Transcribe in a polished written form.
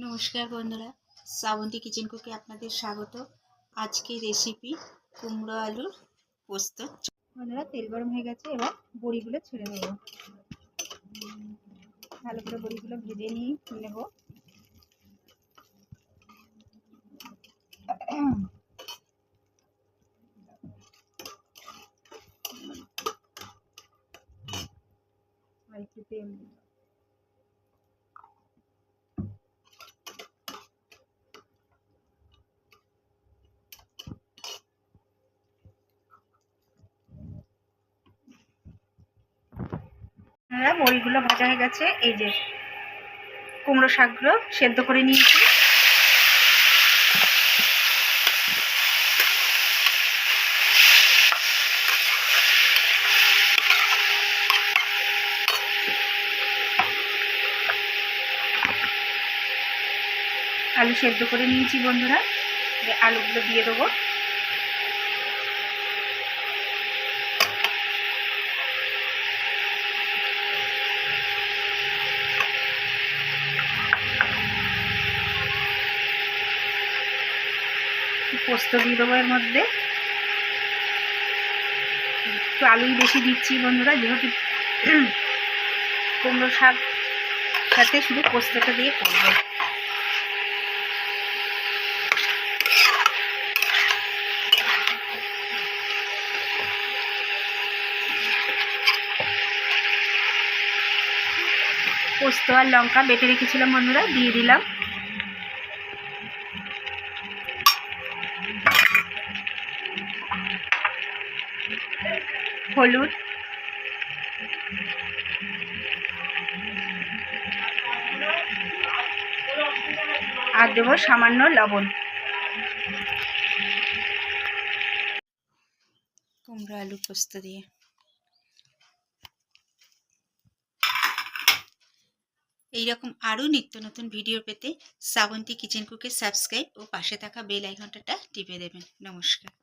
নমস্কার বন্ধুরা, শ্রাবন্তী কিচেন কুকে আপনাদের স্বাগত। আজকে রেসিপি কুমড়ো আলুর পোস্ত। বন্ধুরা, তেল গরম হয়ে গেছে, এবার বড়িগুলো ছেড়ে নেব। ভালো করে বড়িগুলো ভেজে নিয়ে নেব। একটু তেল বড়িগুলো ভাজা হয়ে গেছে। এই যে কুমড়ো শাকগুলো সেদ্ধ করে নিয়েছি। আলু সেদ্ধ করে নিয়েছি বন্ধুরা, আলুগুলো দিয়ে দেবো। পোস্ত দিয়ে দেবো এর মধ্যে। একটু আলুই বেশি দিচ্ছি বন্ধুরা, যেহেতু কুমড়ো শাক সাথে শুধু পোস্তটা দিয়ে করব। পোস্ত আর লঙ্কা বেটে রেখেছিলাম বন্ধুরা, দিয়ে দিলাম। হলুদ, আর দেবো সামান্য লবণ। কুমড়ো আলু পোস্ত দিয়ে এইরকম আরও নিত্য নতুন ভিডিও পেতে শ্রাবন্তী কিচেন কুকে সাবস্ক্রাইব ও পাশে থাকা বেল আইকনটা টিপে দেবেন। নমস্কার।